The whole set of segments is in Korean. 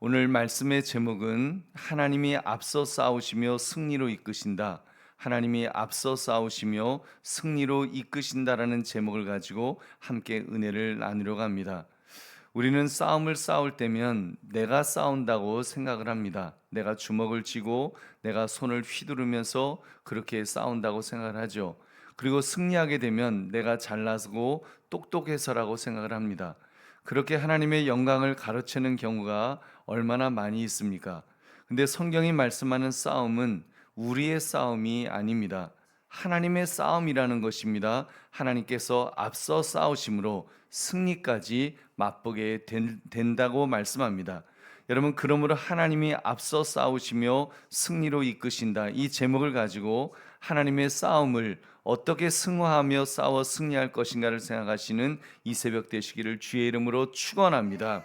오늘 말씀의 제목은 하나님이 앞서 싸우시며 승리로 이끄신다. 하나님이 앞서 싸우시며 승리로 이끄신다라는 제목을 가지고 함께 은혜를 나누려고 합니다. 우리는 싸움을 싸울 때면 내가 싸운다고 생각을 합니다. 내가 주먹을 쥐고 내가 손을 휘두르면서 그렇게 싸운다고 생각을 하죠. 그리고 승리하게 되면 내가 잘나고 똑똑해서라고 생각을 합니다. 그렇게 하나님의 영광을 가로채는 경우가 얼마나 많이 있습니까? 근데 성경이 말씀하는 싸움은 우리의 싸움이 아닙니다. 하나님의 싸움이라는 것입니다. 하나님께서 앞서 싸우심으로 승리까지 맛보게 된다고 말씀합니다. 여러분, 그러므로 하나님이 앞서 싸우시며 승리로 이끄신다, 이 제목을 가지고 하나님의 싸움을 어떻게 승화하며 싸워 승리할 것인가를 생각하시는 이 새벽 되시기를 주의 이름으로 축원합니다.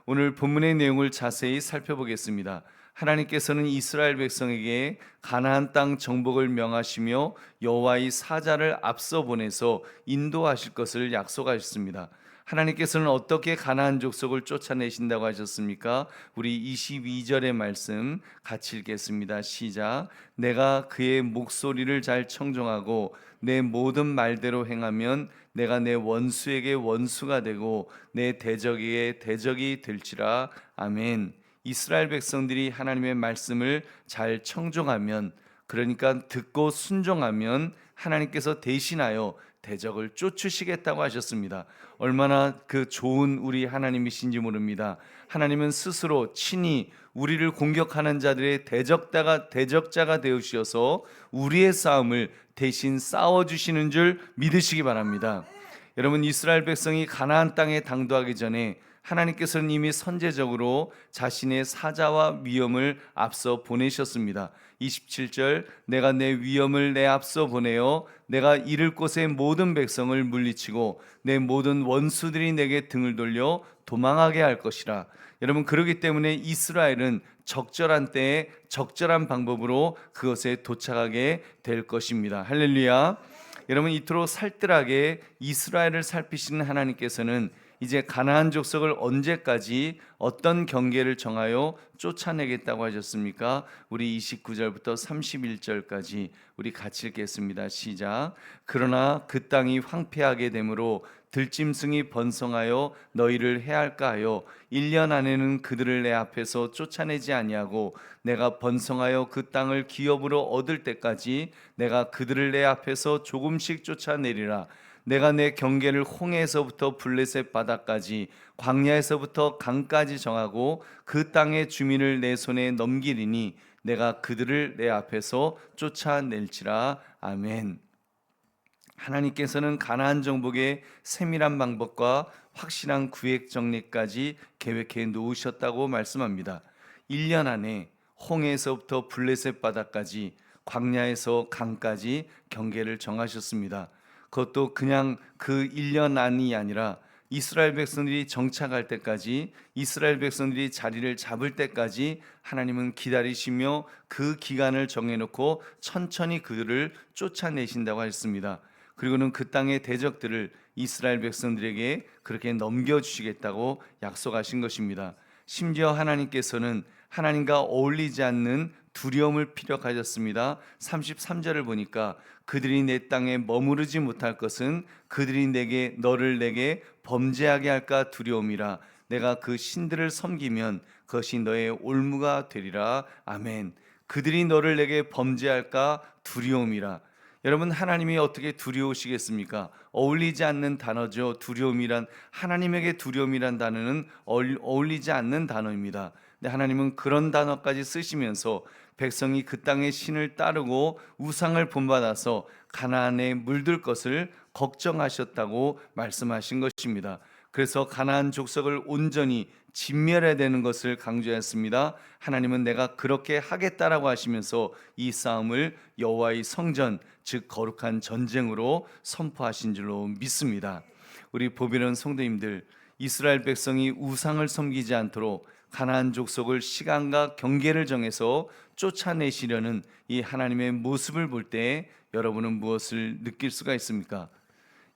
오늘 본문의 내용을 자세히 살펴보겠습니다. 하나님께서는 이스라엘 백성에게 가나안 땅 정복을 명하시며 여호와의 사자를 앞서 보내서 인도하실 것을 약속하셨습니다. 하나님께서는 어떻게 가나안 족속을 쫓아내신다고 하셨습니까? 우리 22절의 말씀 같이 읽겠습니다. 시작. 내가 그의 목소리를 잘 청종하고 내 모든 말대로 행하면 내가 내 원수에게 원수가 되고 내 대적에게 대적이 될지라. 아멘. 이스라엘 백성들이 하나님의 말씀을 잘 청종하면, 그러니까 듣고 순종하면 하나님께서 대신하여 대적을 쫓으시겠다고 하셨습니다. 얼마나 그 좋은 우리 하나님이신지 모릅니다. 하나님은 스스로 친히 우리를 공격하는 자들의 대적자가 되으셔서 우리의 싸움을 대신 싸워주시는 줄 믿으시기 바랍니다. 여러분, 이스라엘 백성이 가나안 땅에 당도하기 전에 하나님께서는 이미 선제적으로 자신의 사자와 위엄을 앞서 보내셨습니다. 27절, 내가 내 위엄을 내 앞서 보내어 내가 이를 곳의 모든 백성을 물리치고 내 모든 원수들이 내게 등을 돌려 도망하게 할 것이라. 여러분, 그렇기 때문에 이스라엘은 적절한 때에 적절한 방법으로 그것에 도착하게 될 것입니다. 할렐루야. 여러분, 이토록 살뜰하게 이스라엘을 살피시는 하나님께서는 이제 가나안 족속을 언제까지 어떤 경계를 정하여 쫓아내겠다고 하셨습니까? 우리 29절부터 31절까지 우리 같이 읽겠습니다. 시작. 그러나 그 땅이 황폐하게 되므로 들짐승이 번성하여 너희를 해할까 하여 1년 안에는 그들을 내 앞에서 쫓아내지 아니하고 내가 번성하여 그 땅을 기업으로 얻을 때까지 내가 그들을 내 앞에서 조금씩 쫓아내리라. 내가 내 경계를 홍해에서부터 블레셋 바다까지 광야에서부터 강까지 정하고 그 땅의 주민을 내 손에 넘기리니 내가 그들을 내 앞에서 쫓아낼지라. 아멘. 하나님께서는 가나안 정복의 세밀한 방법과 확실한 구획 정리까지 계획해 놓으셨다고 말씀합니다. 1년 안에 홍해에서부터 블레셋 바다까지 광야에서 강까지 경계를 정하셨습니다. 그것도 그냥 그 1년 안이 아니라 이스라엘 백성들이 정착할 때까지, 이스라엘 백성들이 자리를 잡을 때까지 하나님은 기다리시며 그 기간을 정해놓고 천천히 그들을 쫓아내신다고 하셨습니다. 그리고는 그 땅의 대적들을 이스라엘 백성들에게 그렇게 넘겨주시겠다고 약속하신 것입니다. 심지어 하나님께서는 하나님과 어울리지 않는 두려움을 피력하셨습니다. 33절을 보니까 그들이 내 땅에 머무르지 못할 것은 그들이 너를 내게 범죄하게 할까 두려움이라. 내가 그 신들을 섬기면 그것이 너의 올무가 되리라. 아멘. 그들이 너를 내게 범죄할까 두려움이라. 여러분, 하나님이 어떻게 두려우시겠습니까? 어울리지 않는 단어죠. 두려움이란, 하나님에게 두려움이란 단어는 어울리지 않는 단어입니다. 근데 하나님은 그런 단어까지 쓰시면서 백성이 그 땅의 신을 따르고 우상을 본받아서 가나안에 물들 것을 걱정하셨다고 말씀하신 것입니다. 그래서 가나안 족속을 온전히 진멸해야 되는 것을 강조했습니다. 하나님은 내가 그렇게 하겠다라고 하시면서 이 싸움을 여호와의 성전, 즉 거룩한 전쟁으로 선포하신 줄로 믿습니다. 우리 보배로운 성도님들, 이스라엘 백성이 우상을 섬기지 않도록 가나안 족속을 시간과 경계를 정해서 쫓아내시려는 이 하나님의 모습을 볼 때 여러분은 무엇을 느낄 수가 있습니까?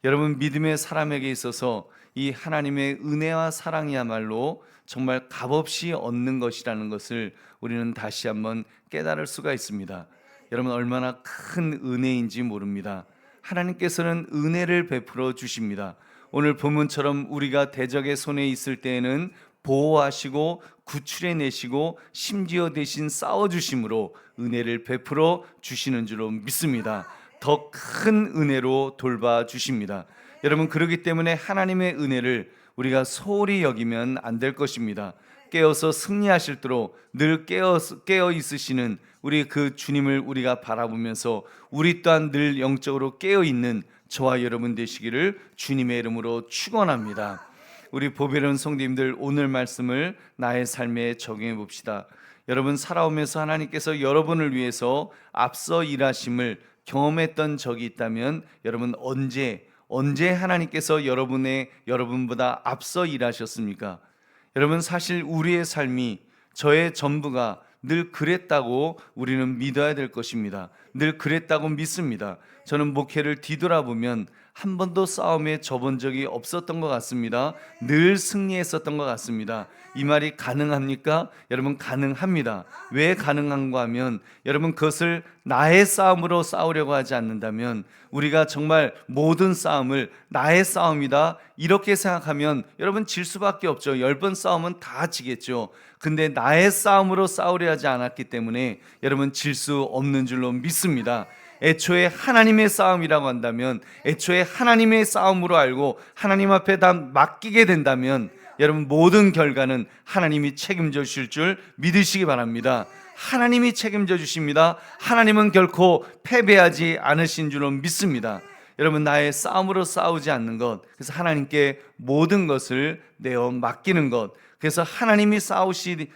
여러분, 믿음의 사람에게 있어서 이 하나님의 은혜와 사랑이야말로 정말 값없이 얻는 것이라는 것을 우리는 다시 한번 깨달을 수가 있습니다. 여러분, 얼마나 큰 은혜인지 모릅니다. 하나님께서는 은혜를 베풀어 주십니다. 오늘 본문처럼 우리가 대적의 손에 있을 때에는 보호하시고 구출해 내시고 심지어 대신 싸워주심으로 은혜를 베풀어 주시는 줄로 믿습니다. 더 큰 은혜로 돌봐 주십니다. 여러분, 그렇기 때문에 하나님의 은혜를 우리가 소홀히 여기면 안 될 것입니다. 깨어서 승리하실도록 늘 깨어 있으시는 우리 그 주님을 우리가 바라보면서 우리 또한 늘 영적으로 깨어 있는 저와 여러분 되시기를 주님의 이름으로 축원합니다. 우리 보배로운 성도님들, 오늘 말씀을 나의 삶에 적용해 봅시다. 여러분, 살아오면서 하나님께서 여러분을 위해서 앞서 일하심을 경험했던 적이 있다면 여러분, 언제 하나님께서 여러분보다 앞서 일하셨습니까? 여러분, 사실 우리의 삶이 저의 전부가 늘 그랬다고 우리는 믿어야 될 것입니다. 늘 그랬다고 믿습니다. 저는 목회를 뒤돌아보면 한 번도 싸움에 져본 적이 없었던 것 같습니다. 늘 승리했었던 것 같습니다. 이 말이 가능합니까? 여러분, 가능합니다. 왜 가능한가 하면 여러분, 그것을 나의 싸움으로 싸우려고 하지 않는다면, 우리가 정말 모든 싸움을 나의 싸움이다 이렇게 생각하면 여러분 질 수밖에 없죠. 10번 싸우면 다 지겠죠. 근데 나의 싸움으로 싸우려 하지 않았기 때문에 여러분 질 수 없는 줄로 믿습니다. 애초에 하나님의 싸움이라고 한다면, 애초에 하나님의 싸움으로 알고 하나님 앞에 다 맡기게 된다면 여러분 모든 결과는 하나님이 책임져 주실 줄 믿으시기 바랍니다. 하나님이 책임져 주십니다. 하나님은 결코 패배하지 않으신 줄로 믿습니다. 여러분, 나의 싸움으로 싸우지 않는 것, 그래서 하나님께 모든 것을 내어 맡기는 것, 그래서 하나님의 싸움이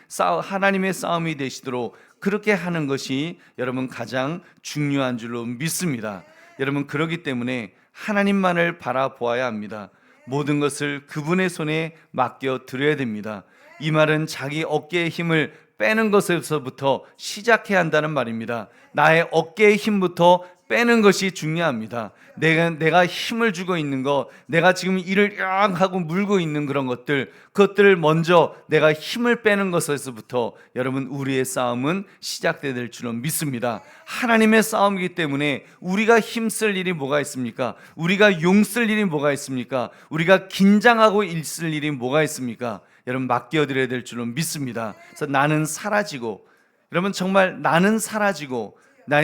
되시도록 그렇게 하는 것이 여러분 가장 중요한 줄로 믿습니다. 여러분, 그렇기 때문에 하나님만을 바라보아야 합니다. 모든 것을 그분의 손에 맡겨 드려야 됩니다. 이 말은 자기 어깨의 힘을 빼는 것에서부터 시작해야 한다는 말입니다. 나의 어깨의 힘부터 빼는 것이 중요합니다. 내가 힘을 주고 있는 것, 내가 지금 일을 하고 물고 있는 그런 그것들을 먼저 내가 힘을 빼는 것에서부터 여러분 우리의 싸움은 시작돼야 될 줄로 믿습니다. 하나님의 싸움이기 때문에 우리가 힘쓸 일이 뭐가 있습니까? 우리가 용쓸 일이 뭐가 있습니까? 우리가 긴장하고 있을 일이 뭐가 있습니까? 여러분, 맡겨드려야 될 줄로 믿습니다. 그래서 나는 사라지고, 여러분 정말 나는 사라지고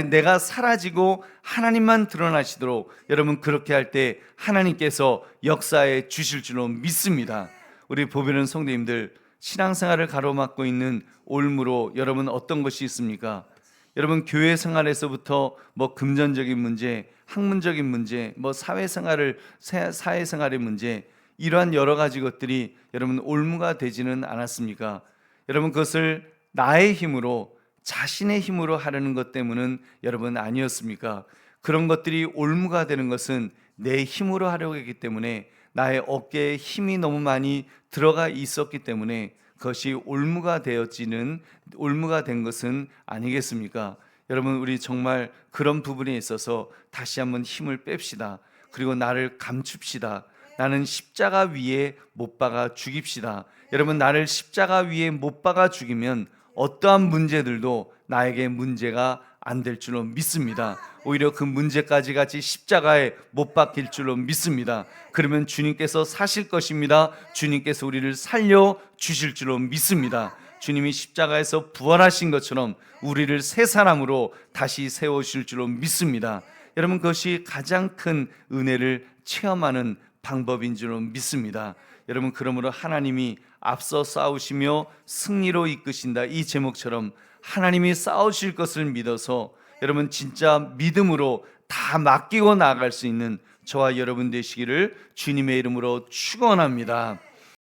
내가 사라지고 하나님만 드러나시도록 여러분 그렇게 할 때 하나님께서 역사해 주실 줄로 믿습니다. 우리 보배로운 성도님들, 신앙생활을 가로막고 있는 올무로 여러분 어떤 것이 있습니까? 여러분, 교회 생활에서부터 금전적인 문제, 학문적인 문제, 사회생활의 문제, 이러한 여러 가지 것들이 여러분 올무가 되지는 않았습니까? 여러분, 그것을 나의 힘으로, 자신의 힘으로 하려는 것 때문은 여러분 아니었습니까? 그런 것들이 올무가 되는 것은 내 힘으로 하려고 했기 때문에, 나의 어깨에 힘이 너무 많이 들어가 있었기 때문에 그것이 올무가 된 것은 아니겠습니까? 여러분, 우리 정말 그런 부분에 있어서 다시 한번 힘을 뺍시다. 그리고 나를 감춥시다. 나는 십자가 위에 못 박아 죽입시다. 여러분, 나를 십자가 위에 못 박아 죽이면 어떠한 문제들도 나에게 문제가 안 될 줄로 믿습니다. 오히려 그 문제까지 같이 십자가에 못 박힐 줄로 믿습니다. 그러면 주님께서 사실 것입니다. 주님께서 우리를 살려 주실 줄로 믿습니다. 주님이 십자가에서 부활하신 것처럼 우리를 새 사람으로 다시 세우실 줄로 믿습니다. 여러분, 그것이 가장 큰 은혜를 체험하는 방법인 줄로 믿습니다. 여러분, 그러므로 하나님이 앞서 싸우시며 승리로 이끄신다, 이 제목처럼 하나님이 싸우실 것을 믿어서 여러분 진짜 믿음으로 다 맡기고 나아갈 수 있는 저와 여러분 되시기를 주님의 이름으로 축원합니다.